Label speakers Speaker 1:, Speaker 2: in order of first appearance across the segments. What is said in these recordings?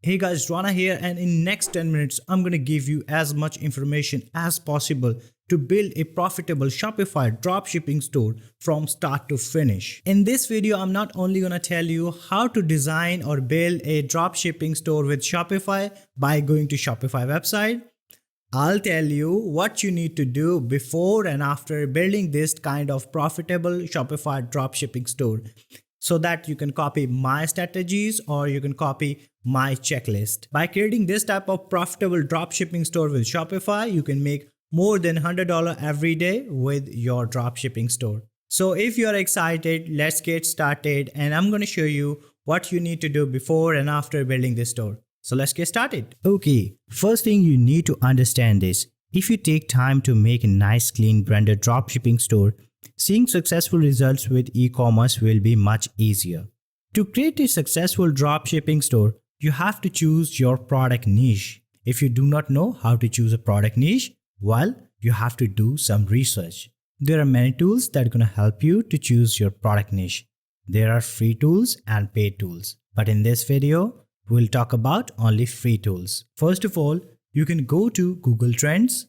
Speaker 1: Hey guys, Rana here, and in next 10 minutes I'm going to give you as much information as possible to build a profitable Shopify dropshipping store from start to finish. In this video, I'm not only going to tell you how to design or build a dropshipping store with Shopify by going to Shopify website. I'll tell you what you need to do before and after building this kind of profitable Shopify dropshipping store, so that you can copy my strategies or you can copy my checklist. By creating this type of profitable dropshipping store with Shopify, you can make more than $100 every day with your dropshipping store. So if you're excited, let's get started, and I'm going to show you what you need to do before and after building this store. So let's get started. Okay, first thing you need to understand is, if you take time to make a nice clean branded dropshipping store, seeing successful results with e-commerce will be much easier. To create a successful dropshipping store, you have to choose your product niche. If you do not know how to choose a product niche, well, you have to do some research. There are many tools that are going to help you to choose your product niche. There are free tools and paid tools. But in this video, we'll talk about only free tools. First of all, you can go to Google Trends,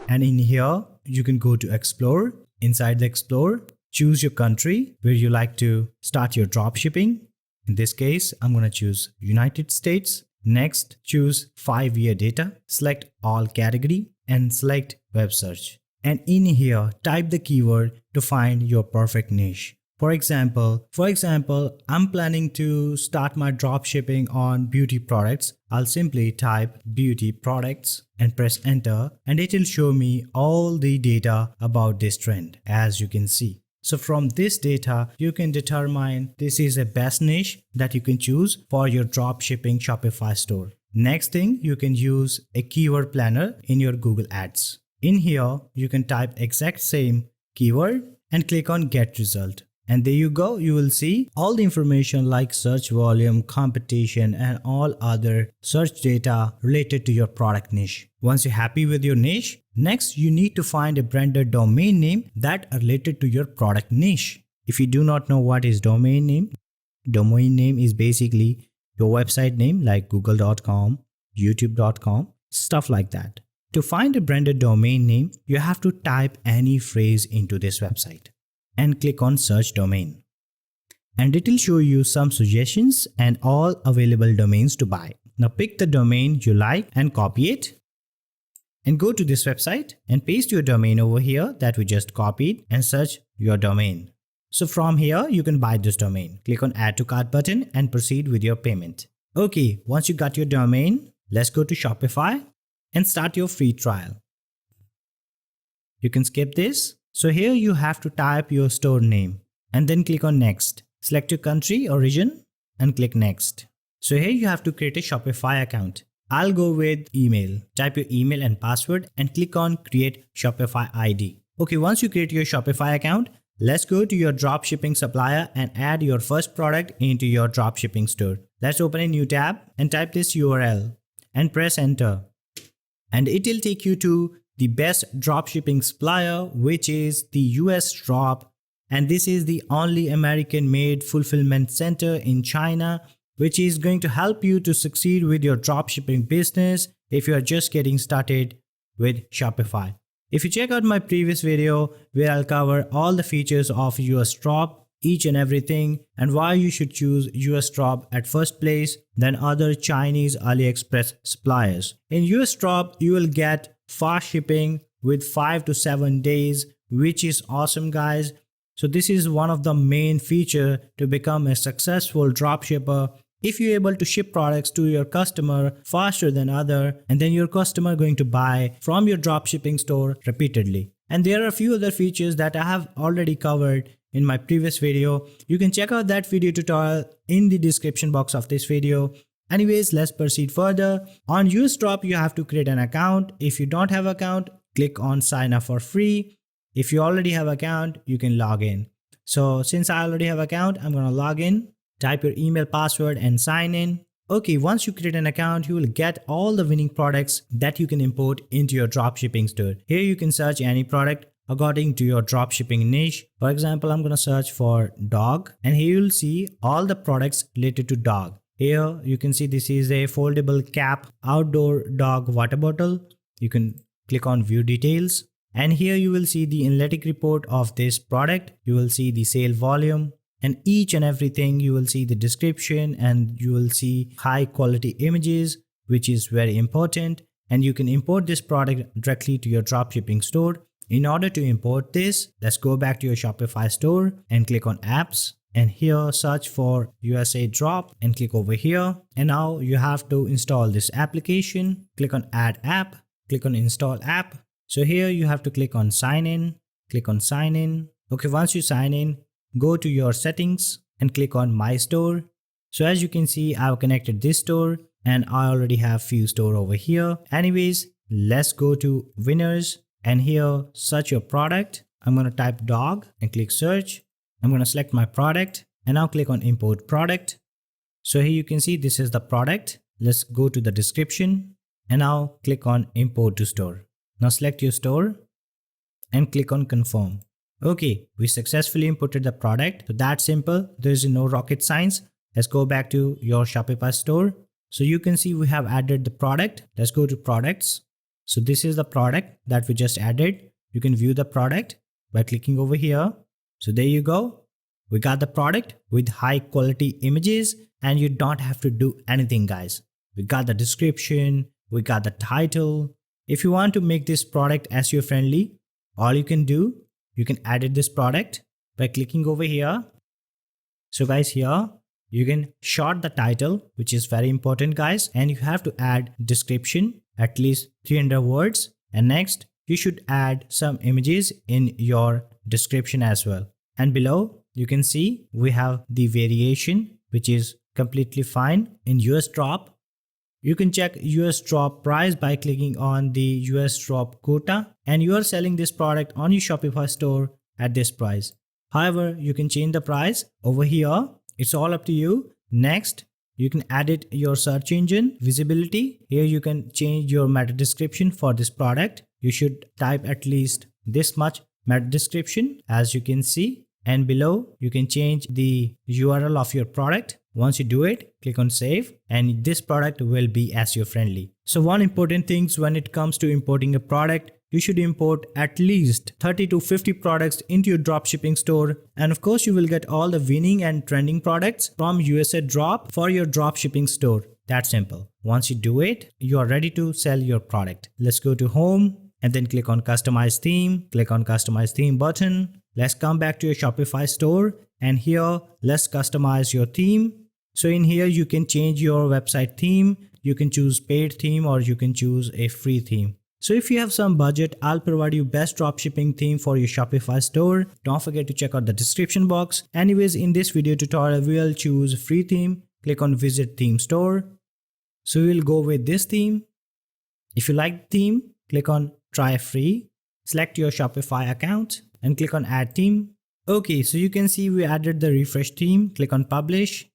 Speaker 1: and in here, you can go to Explore. Inside the Explore, choose your country where you like to start your dropshipping. In this case, I'm going to choose United States. Next, choose 5-year data, select all category and select web search. And in here, type the keyword to find your perfect niche. For example, I'm planning to start my dropshipping on beauty products. I'll simply type beauty products and press enter, and it will show me all the data about this trend, as you can see. So from this data, you can determine this is a best niche that you can choose for your dropshipping Shopify store. Next thing, you can use a keyword planner in your Google Ads. In here, you can type exact same keyword and click on get result. And there you go, you will see all the information like search volume, competition, and all other search data related to your product niche. Once you're happy with your niche, next you need to find a branded domain name that are related to your product niche. If you do not know what is domain name is basically your website name like google.com, youtube.com, stuff like that. To find a branded domain name, you have to type any phrase into this website and click on search domain, and it will show you some suggestions and all available domains to buy. Now pick the domain you like and copy it, and go to this website and paste your domain over here that we just copied and search your domain. So from here you can buy this domain. Click on add to cart button and proceed with your payment. Okay, once you got your domain, let's go to Shopify and start your free trial. You can skip this. So here you have to type your store name and then click on next. Select your country or region and click next. So here you have to create a Shopify account. I'll go with email. Type your email and password and click on create Shopify ID. Okay, once you create your Shopify account, let's go to your dropshipping supplier and add your first product into your dropshipping store. Let's open a new tab and type this URL and press enter. And it will take you to the best dropshipping supplier, which is the US Drop, and this is the only American-made fulfillment center in China, which is going to help you to succeed with your dropshipping business if you are just getting started with Shopify. If you check out my previous video where I'll cover all the features of US Drop, each and everything, and why you should choose US Drop at first place than other Chinese AliExpress suppliers. In US Drop, you will get fast shipping with 5 to 7 days, which is awesome, guys. So this is one of the main features to become a successful dropshipper. If you're able to ship products to your customer faster than other, and then your customer going to buy from your dropshipping store repeatedly. And there are a few other features that I have already covered in my previous video. You can check out that video tutorial in the description box of this video. Anyways, let's proceed further. On US Drop, you have to create an account. If you don't have an account, click on sign up for free. If you already have an account, you can log in. So since I already have an account, I'm going to log in, type your email password and sign in. Okay, once you create an account, you will get all the winning products that you can import into your dropshipping store. Here you can search any product according to your dropshipping niche. For example, I'm going to search for dog, and here you'll see all the products related to dog. Here you can see this is a foldable cap outdoor dog water bottle. You can click on view details, and here you will see the analytic report of this product. You will see the sale volume and each and everything. You will see the description and you will see high quality images, which is very important. And you can import this product directly to your dropshipping store. In order to import this, let's go back to your Shopify store and click on apps. And here search for USA Drop and click over here. And now you have to install this application. Click on add app, click on install app. So here you have to click on sign in, click on sign in. Okay, once you sign in, go to your settings and click on my store. So as you can see, I've connected this store and I already have few store over here. Anyways, let's go to winners and here search your product. I'm going to type dog and click search. I'm going to select my product and now click on import product. So here you can see this is the product. Let's go to the description and now click on import to store. Now select your store and click on confirm. Okay, we successfully imported the product. So that's simple. There is no rocket science. Let's go back to your Shopify store. So you can see we have added the product. Let's go to products. So this is the product that we just added. You can view the product by clicking over here. So there you go. We got the product with high quality images and you don't have to do anything, guys. We got the description, we got the title. If you want to make this product SEO friendly, all you can do, you can edit this product by clicking over here. So guys, here you can short the title, which is very important, guys, and you have to add description, at least 300 words. And next you should add some images in your description as well. And below you can see we have the variation, which is completely fine. In US drop, you can check US drop price by clicking on the US drop quota, and you are selling this product on your Shopify store at this price. However, you can change the price over here. It's all up to you. Next, you can edit your search engine visibility. Here you can change your meta description for this product. You should type at least this much meta description, as you can see. And below you can change the URL of your product. Once you do it, click on save and this product will be SEO friendly. So one important thing when it comes to importing a product, you should import at least 30 to 50 products into your dropshipping store. And of course, you will get all the winning and trending products from USA Drop for your dropshipping store. That's simple. Once you do it, you are ready to sell your product. Let's go to home and then click on customize theme. Click on customize theme button. Let's come back to your Shopify store and here let's customize your theme. So in here you can change your website theme. You can choose paid theme or you can choose a free theme. So if you have some budget, I'll provide you best dropshipping theme for your Shopify store. Don't forget to check out the description box. Anyways, in this video tutorial, we'll choose free theme. Click on visit theme store. So we'll go with this theme. If you like the theme, click on try free. Select your Shopify account and click on add theme. Okay, so you can see we added the refresh theme. Click on publish.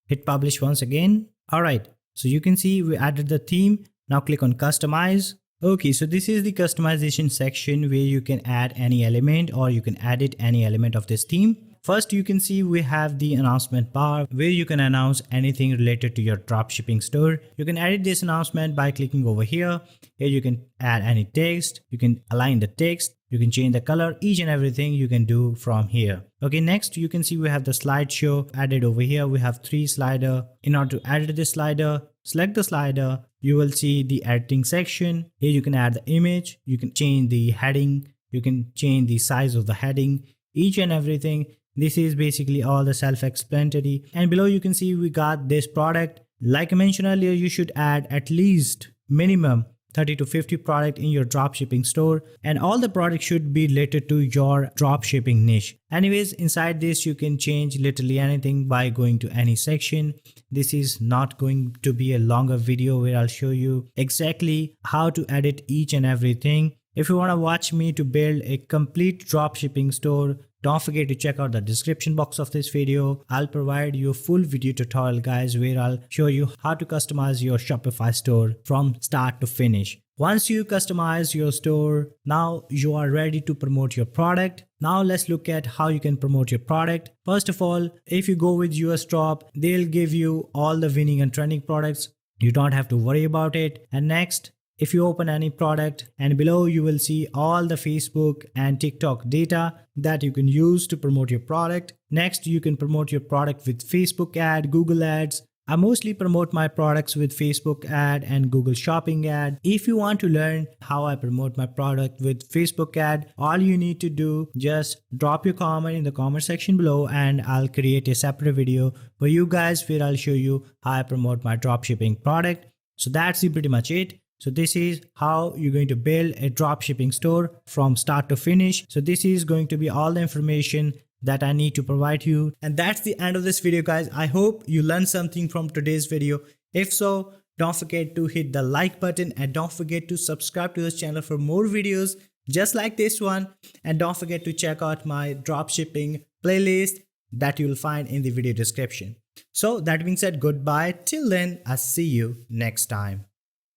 Speaker 1: Hit publish once again. Alright, so you can see we added the theme. Now click on customize. Okay, so this is the customization section where you can add any element or you can edit any element of this theme. First, you can see we have the announcement bar where you can announce anything related to your dropshipping store. You can edit this announcement by clicking over here. Here you can add any text. You can align the text. You can change the color. Each and everything you can do from here. Okay, next you can see we have the slideshow added over here. We have 3 slider. In order to edit this slider, select the slider. You will see the editing section. Here you can add the image. You can change the heading. You can change the size of the heading. Each and everything. This is basically all the self-explanatory. And below you can see we got this product. Like I mentioned earlier, you should add at least minimum 30 to 50 product in your dropshipping store, and all the products should be related to your dropshipping niche. Anyways, inside this you can change literally anything by going to any section. This is not going to be a longer video where I'll show you exactly how to edit each and everything. If you want to watch me to build a complete dropshipping store, don't forget to check out the description box of this video. I'll provide you a full video tutorial, guys, where I'll show you how to customize your Shopify store from start to finish. Once you customize your store, now you are ready to promote your product. Now let's look at how you can promote your product. First of all, if you go with US Drop, they'll give you all the winning and trending products. You don't have to worry about it. And next, if you open any product, and below you will see all the Facebook and TikTok data that you can use to promote your product. Next, you can promote your product with Facebook ad, Google ads. I mostly promote my products with Facebook ad and Google Shopping ad. If you want to learn how I promote my product with Facebook ad, all you need to do, just drop your comment in the comment section below and I'll create a separate video for you guys where I'll show you how I promote my dropshipping product. So that's pretty much it. So this is how you're going to build a dropshipping store from start to finish. So this is going to be all the information that I need to provide you. And that's the end of this video, guys. I hope you learned something from today's video. If so, don't forget to hit the like button and don't forget to subscribe to this channel for more videos just like this one. And don't forget to check out my dropshipping playlist that you'll find in the video description. So that being said, goodbye. Till then, I'll see you next time.